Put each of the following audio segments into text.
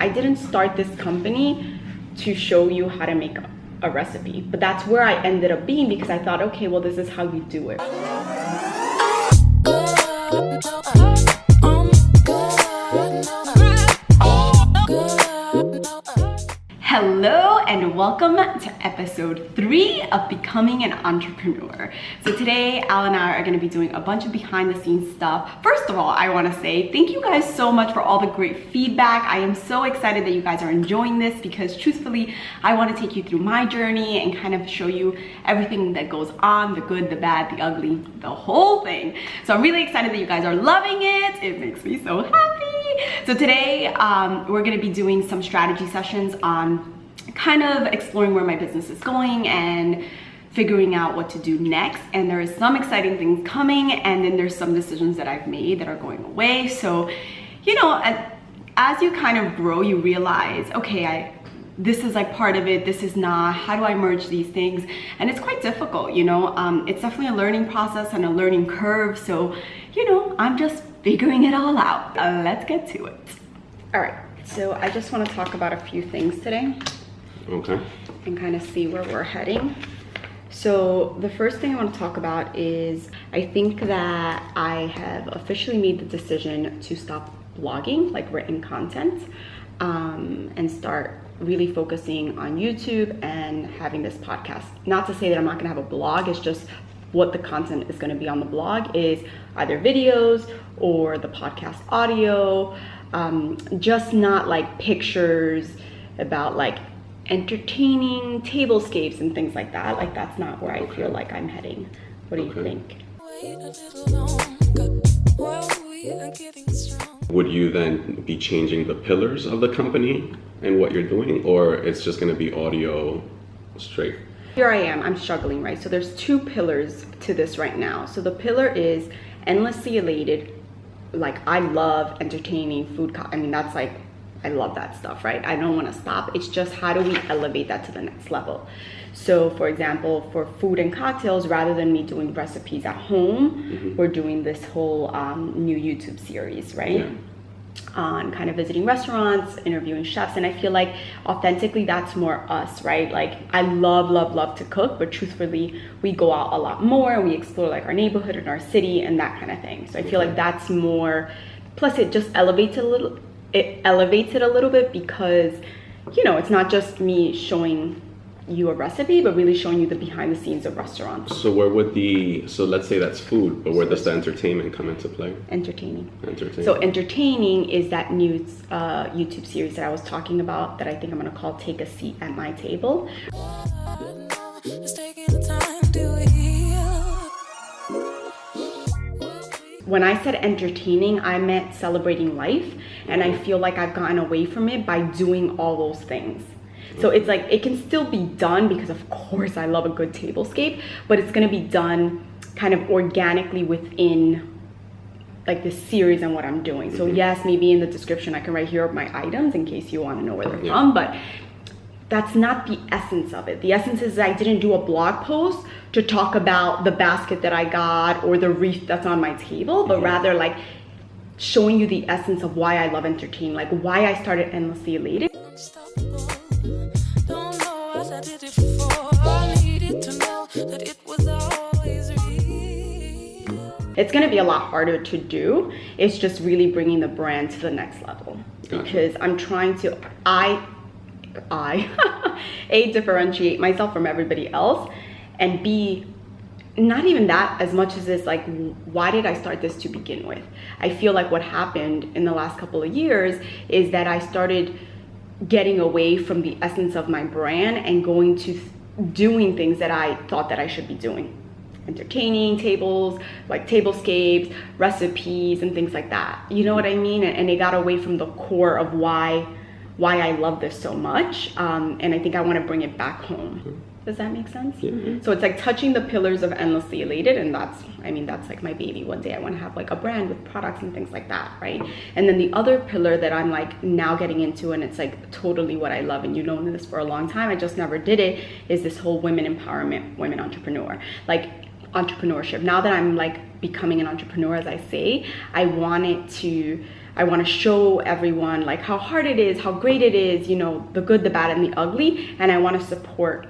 I didn't start this company to show you how to make a recipe, but that's where I ended up being because I thought, okay, well, this is how you do it. Hello and welcome to episode 3 of Becoming an Entrepreneur. So today, Al and I are going to be doing a bunch of behind the scenes stuff. First of all, I want to say thank you guys so much for all the great feedback. I am so excited that you guys are enjoying this because truthfully, I want to take you through my journey and kind of show you everything that goes on, the good, the bad, the ugly, the whole thing. So I'm really excited that you guys are loving it. It makes me so happy. So today, we're going to be doing some strategy sessions on kind of exploring where my business is going and figuring out what to do next. And there is some exciting things coming, and then there's some decisions that I've made that are going away. So, you know, as you kind of grow, you realize, okay, this is like part of it, this is not. How do I merge these things? And it's quite difficult, you know. It's definitely a learning process and a learning curve. So, you know, I'm just figuring it all out. Let's get to it. All right, so I just want to talk about a few things today. Okay. And kind of see where we're heading. So the first thing I want to talk about is I think that I have officially made the decision to stop blogging, like written content, and start really focusing on YouTube and having this podcast. Not to say that I'm not going to have a blog, it's just what the content is going to be on the blog is either videos or the podcast audio, just not like pictures about like entertaining tablescapes and things like that. Like that's not where I feel like I'm heading. What do you think? Would you then be changing the pillars of the company and what you're doing, or it's just going to be audio straight? Here I am, I'm struggling, right? So there's 2 pillars to this right now. So the pillar is Endlessly Elated. Like I love entertaining food. I mean, that's like, I love that stuff, right? I don't want to stop. It's just how do we elevate that to the next level? So for example, for food and cocktails, rather than me doing recipes at home, we're doing this whole new YouTube series, right? Yeah. On kind of visiting restaurants, interviewing chefs. And I feel like authentically that's more us, right? Like I love to cook, but truthfully, we go out a lot more. We explore like our neighborhood and our city and that kind of thing. So I feel like that's more, plus it just elevates it a little. It elevates it a little bit because, you know, it's not just me showing you a recipe, but really showing you the behind the scenes of restaurants. So where would so let's say that's food, but where does the entertainment come into play? Entertaining. So entertaining is that new YouTube series that I was talking about that I think I'm going to call Take a Seat at My Table. When I said entertaining, I meant celebrating life, and I feel like I've gotten away from it by doing all those things. So it's like, it can still be done because of course I love a good tablescape, but it's gonna be done kind of organically within like this series and what I'm doing. So yes, maybe in the description I can write here are my items in case you wanna know where they're from, but that's not the essence of it. The essence is I didn't do a blog post to talk about the basket that I got or the wreath that's on my table, but rather like showing you the essence of why I love entertaining, like why I started Endlessly Elated. It's gonna be a lot harder to do. It's just really bringing the brand to the next level. Gotcha. Because I'm trying to, A, differentiate myself from everybody else, and B, not even that as much as this, like, why did I start this to begin with? I feel like what happened in the last couple of years is that I started getting away from the essence of my brand and going to doing things that I thought that I should be doing. Entertaining tables, like tablescapes, recipes, and things like that. You know what I mean? And it got away from the core of why I love this so much. And I think I want to bring it back home. Does that make sense? Yeah. So it's like touching the pillars of Endlessly Elated, and that's like my baby. One day I want to have like a brand with products and things like that, right? And then the other pillar that I'm like now getting into, and it's like totally what I love, and you've known this for a long time, I just never did it, is this whole women empowerment, women entrepreneur, like entrepreneurship. Now that I'm like becoming an entrepreneur, as I say, I wanted to I want to show everyone like how hard it is, how great it is, you know, the good, the bad, and the ugly. And I want to support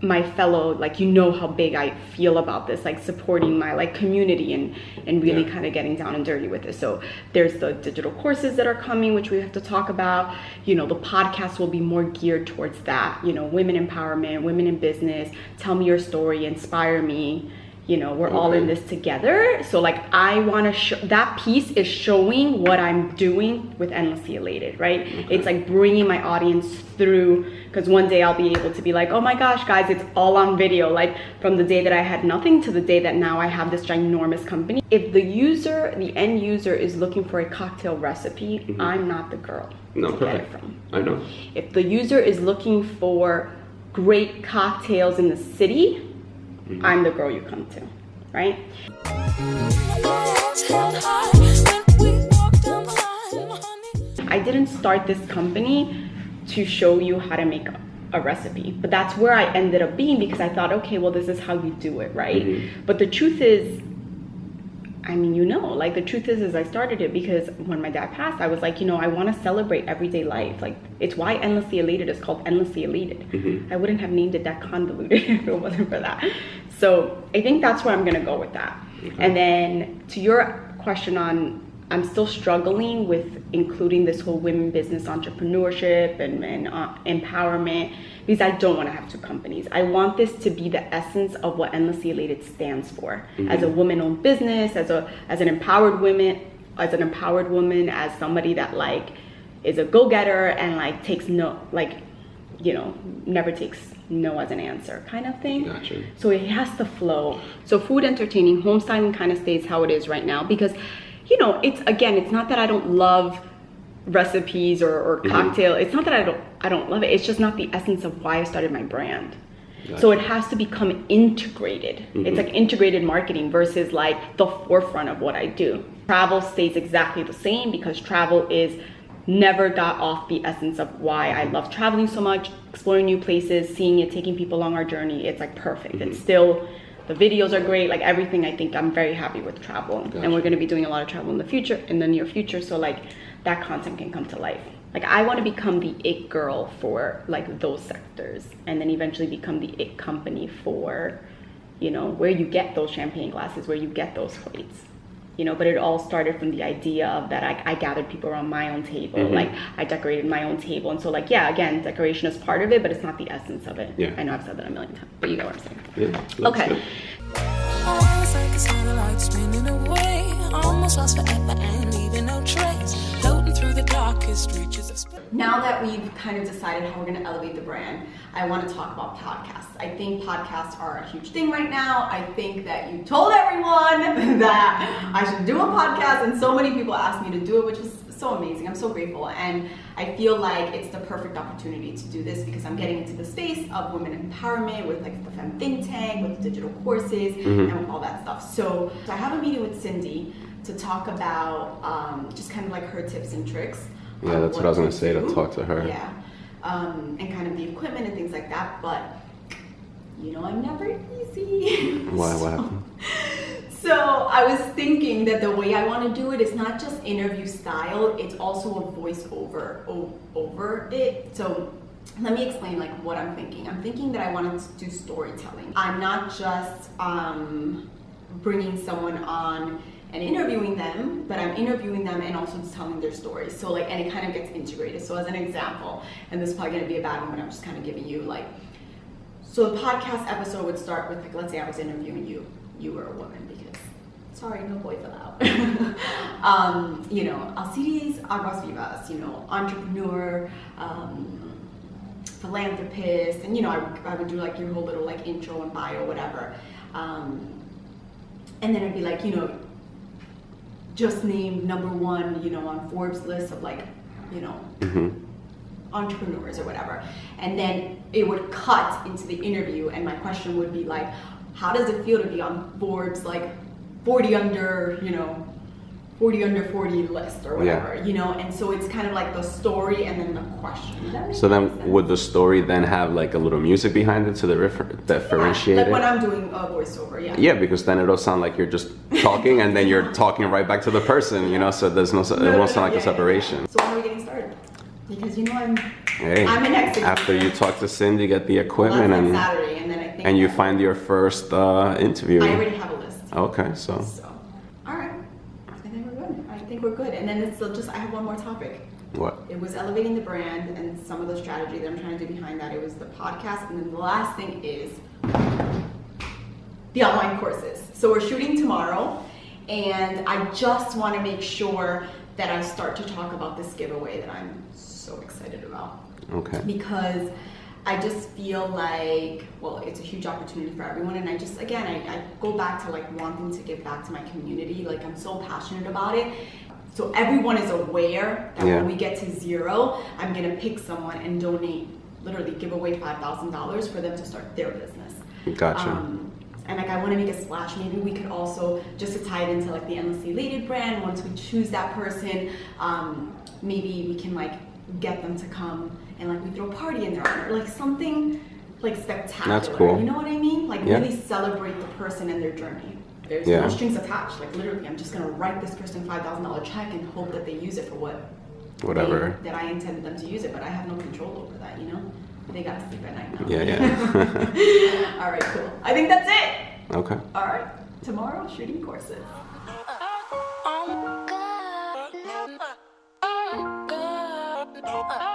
my fellow, like, you know how big I feel about this, like supporting my like community and really kind of getting down and dirty with it. So there's the digital courses that are coming, which we have to talk about. You know, the podcast will be more geared towards that, you know, women empowerment, women in business, tell me your story, inspire me. You know, we're all in this together. So like, I want to show, that piece is showing what I'm doing with Endlessly Elated, right? It's like bringing my audience through, because one day I'll be able to be like, oh my gosh, guys, it's all on video. Like from the day that I had nothing to the day that now I have this ginormous company. If the user, the end user is looking for a cocktail recipe, I'm not the girl to get it from. I know. If the user is looking for great cocktails in the city, I'm the girl you come to, right? I didn't start this company to show you how to make a recipe, but that's where I ended up being, because I thought, okay, well, this is how you do it, right? But the truth is, I mean, you know, like the truth is I started it because when my dad passed, I was like, you know, I want to celebrate everyday life. Like, it's why Endlessly Elated is called Endlessly Elated. I wouldn't have named it that convoluted if it wasn't for that. So I think that's where I'm going to go with that. And then to your question on, I'm still struggling with including this whole women business entrepreneurship and empowerment, because I don't want to have two companies. I want this to be the essence of what Endlessly Elated stands for. As a woman-owned business, as an empowered woman, as somebody that like is a go-getter and like takes no, like, you know, never takes no as an answer kind of thing. Gotcha. So it has to flow. So food, entertaining, home styling kind of stays how it is right now, because you know, it's not that I don't love recipes or cocktail. It's not that I don't love it. It's just not the essence of why I started my brand. Gotcha. So it has to become integrated. It's like integrated marketing versus like the forefront of what I do. Travel stays exactly the same, because travel is never got off the essence of why I love traveling so much, exploring new places, seeing it, taking people along our journey. It's like perfect. It's still, the videos are great, like everything. I think I'm very happy with travel. Gotcha. And we're going to be doing a lot of travel in the near future. So like that content can come to life. Like I want to become the it girl for like those sectors, and then eventually become the it company for, you know, where you get those champagne glasses, where you get those plates. You know, but it all started from the idea of that I gathered people around my own table. Like I decorated my own table. And so like, yeah, again, decoration is part of it, but it's not the essence of it. Yeah. I know I've said that a million times, but you get what I'm saying. Yeah. Okay. Good. Like a satellite spinning away, almost lost forever and leaving no trace, floating through the darkest reaches of space. Now that we've kind of decided how we're going to elevate the brand, I want to talk about podcasts. I think podcasts are a huge thing right now. I think that you told everyone that I should do a podcast, and so many people asked me to do it, which was so amazing. I'm so grateful, and I feel like it's the perfect opportunity to do this, because I'm getting into the space of women empowerment with like the Femme Think Tank, with digital courses, and with all that stuff. So I have a meeting with Cindy to talk about just kind of like her tips and tricks. Yeah, that's what I was going to say, to talk to her. Yeah, and kind of the equipment and things like that, but you know, I'm never easy. Why? What happened? So I was thinking that the way I want to do it is not just interview style, it's also a voice over it. So let me explain like what I'm thinking. I'm thinking that I want to do storytelling. I'm not just bringing someone on and interviewing them, but I'm interviewing them and also just telling their stories. So like, and it kind of gets integrated. So as an example, and this is probably going to be a bad one, but I'm just kind of giving you like, so the podcast episode would start with like, let's say I was interviewing you. You were a woman, because sorry, no boys allowed. You know, Alcides Aguas Vivas, you know, entrepreneur, philanthropist, and you know, I would do like your whole little like intro and bio, whatever. And then I'd be like, you know, just named #1, you know, on Forbes list of like, you know, entrepreneurs or whatever. And then it would cut into the interview, and my question would be like, how does it feel to be on Forbes like 40 under, you know, 40 under 40 list or whatever, you know, and so it's kind of like the story and then the question. So then would the story then have like a little music behind it to differentiate like it? when I'm doing a voiceover, Yeah, because then it'll sound like you're just talking and then you're talking right back to the person, you know, so there's no, it won't sound like a separation. So when are we getting started? Because you know I'm an executor. After you talk to Cindy, get the equipment, and Saturday, and then I think you find your first interview. I already have a list. Okay, so all right, I think we're good. I think we're good. And then it's just I have one more topic. What? It was elevating the brand and some of the strategy that I'm trying to do behind that. It was the podcast, and then the last thing is the online courses. So we're shooting tomorrow, and I just want to make sure that I start to talk about this giveaway that I'm so excited about. Okay. Because I just feel like, well, it's a huge opportunity for everyone, and I just, again, I go back to like wanting to give back to my community. Like I'm so passionate about it. So everyone is aware that when we get to 0, I'm gonna pick someone and donate, literally give away $5,000 for them to start their business. Gotcha. And like I want to make a splash. Maybe we could also, just to tie it into like the Endlessly Elated brand, once we choose that person, maybe we can like get them to come and like we throw a party in their honor, like something like spectacular. That's cool. You know what I mean? Like really celebrate the person and their journey. There's no strings attached. Like literally, I'm just gonna write this person $5,000 check and hope that they use it for whatever that I intended them to use it. But I have no control over that. You know, they gotta sleep at night now. Yeah. All right, cool. I think that's it. Okay. All right. Tomorrow, shooting courses. Oh, God.